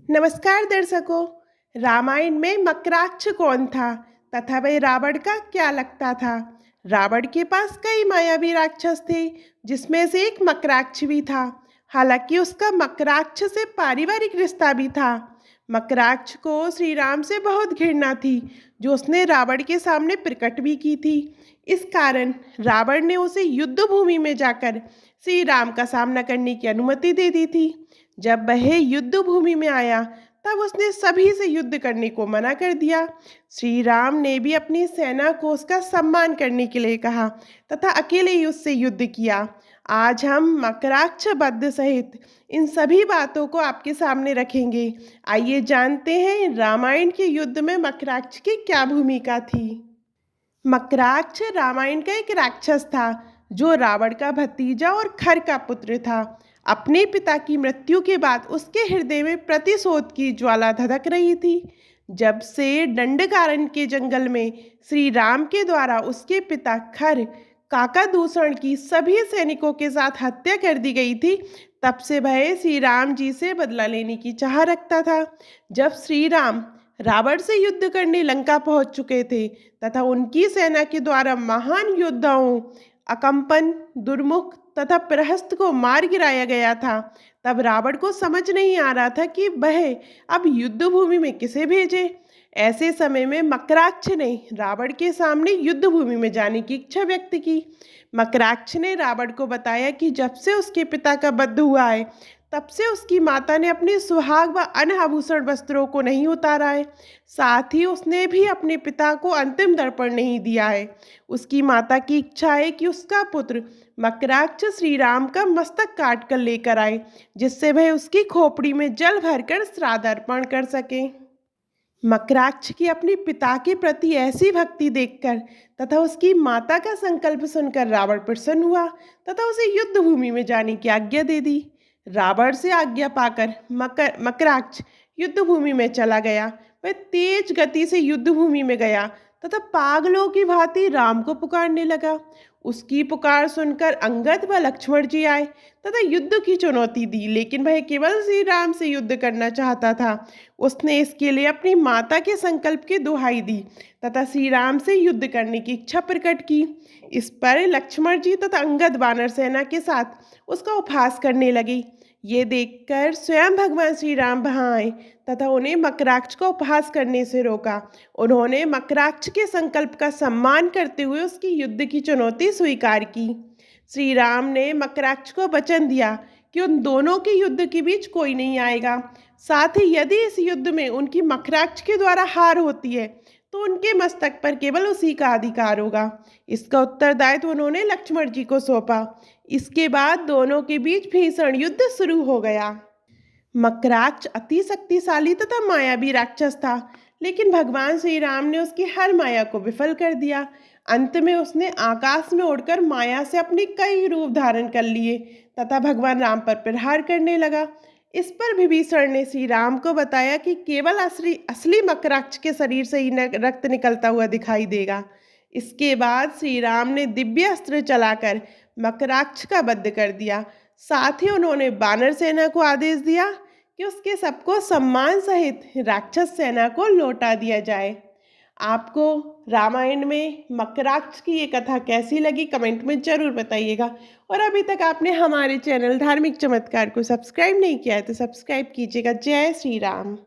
नमस्कार दर्शकों। रामायण में मकराक्ष कौन था तथा वह रावण का क्या लगता था। रावण के पास कई मायावी राक्षस थे, जिसमें से एक मकराक्ष भी था। हालांकि उसका मकराक्ष से पारिवारिक रिश्ता भी था। मकराक्ष को श्री राम से बहुत घृणा थी, जो उसने रावण के सामने प्रकट भी की थी। इस कारण रावण ने उसे युद्ध भूमि में जाकर श्री राम का सामना करने की अनुमति दे दी थी। जब वह युद्ध भूमि में आया, तब उसने सभी से युद्ध करने को मना कर दिया। श्री राम ने भी अपनी सेना को उसका सम्मान करने के लिए कहा तथा अकेले ही उससे युद्ध किया। आज हम मकराक्ष वध सहित इन सभी बातों को आपके सामने रखेंगे। आइए जानते हैं रामायण के युद्ध में मकराक्ष की क्या भूमिका थी। मकराक्ष रामायण का एक राक्षस था, जो रावण का भतीजा और खर का पुत्र था। अपने पिता की मृत्यु के बाद उसके हृदय में प्रतिशोध की ज्वाला धधक रही थी। जब से दंडकारण्य के जंगल में श्री राम के द्वारा उसके पिता खर काकादूषण की सभी सैनिकों के साथ हत्या कर दी गई थी, तब से वह श्री राम जी से बदला लेने की चाह रखता था। जब श्री राम रावण से युद्ध करने लंका पहुंच चुके थे तथा उनकी सेना के द्वारा महान योद्धाओं अकंपन, दुर्मुख तथा प्रहस्त को मार गिराया गया था, तब रावण को समझ नहीं आ रहा था कि वह अब युद्ध भूमि में किसे भेजे। ऐसे समय में मकराक्ष ने रावण के सामने युद्ध भूमि में जाने की इच्छा व्यक्त की। मकराक्ष ने रावण को बताया कि जब से उसके पिता का वध हुआ है, तब से उसकी माता ने अपने सुहाग व अन्य आभूषण वस्त्रों को नहीं उतारा है। साथ ही उसने भी अपने पिता को अंतिम दर्पण नहीं दिया है। उसकी माता की इच्छा है कि उसका पुत्र मकराक्ष श्री राम का मस्तक काट कर लेकर आए, जिससे वह उसकी खोपड़ी में जल भरकर श्राद्ध अर्पण कर सके। मकराक्ष की अपने पिता के प्रति ऐसी भक्ति देखकर तथा उसकी माता का संकल्प सुनकर रावण प्रसन्न हुआ तथा उसे युद्ध भूमि में जाने की आज्ञा दे दी। रावण से आज्ञा पाकर मकराक्ष युद्ध भूमि में चला गया। वह तेज गति से युद्ध भूमि में गया तथा पागलों की भांति राम को पुकारने लगा। उसकी पुकार सुनकर अंगद व लक्ष्मण जी आए तथा युद्ध की चुनौती दी, लेकिन वह केवल श्री राम से युद्ध करना चाहता था। उसने इसके लिए अपनी माता के संकल्प की दुहाई दी तथा श्री राम से युद्ध करने की इच्छा प्रकट की। इस पर लक्ष्मण जी तथा अंगद वानर सेना के साथ उसका उपहास करने लगे। ये देखकर स्वयं भगवान श्री राम वहाँ आए तथा उन्हें मकराक्ष को उपहास करने से रोका। उन्होंने मकराक्ष के संकल्प का सम्मान करते हुए उसकी युद्ध की चुनौती स्वीकार की। श्री राम ने मकराक्ष को वचन दिया कि उन दोनों के युद्ध के बीच कोई नहीं आएगा। साथ ही यदि इस युद्ध में उनकी मकराक्ष के द्वारा हार होती है, तो उनके मस्तक पर केवल उसी का अधिकार होगा। इसका उत्तरदायित्व उन्होंने लक्ष्मण जी को सौंपा। इसके बाद दोनों के बीच भीषण युद्ध शुरू हो गया। मकराक्ष अति शक्तिशाली तथा मायावी राक्षस था, लेकिन भगवान श्री राम ने उसकी हर माया को विफल कर दिया। अंत में उसने आकाश में उड़कर माया से अपने कई रूप धारण कर लिए तथा भगवान राम पर प्रहार करने लगा। इस पर विभीषण ने श्री राम को बताया कि केवल असली मकराक्ष के शरीर से ही रक्त निकलता हुआ दिखाई देगा। इसके बाद श्री राम ने दिव्य अस्त्र चलाकर मकराक्ष का वध कर दिया। साथ ही उन्होंने वानर सेना को आदेश दिया कि उसके सबको सम्मान सहित राक्षस सेना को लौटा दिया जाए। आपको रामायण में मकराक्ष की ये कथा कैसी लगी, कमेंट में ज़रूर बताइएगा। और अभी तक आपने हमारे चैनल धार्मिक चमत्कार को सब्सक्राइब नहीं किया है तो सब्सक्राइब कीजिएगा। जय श्री राम।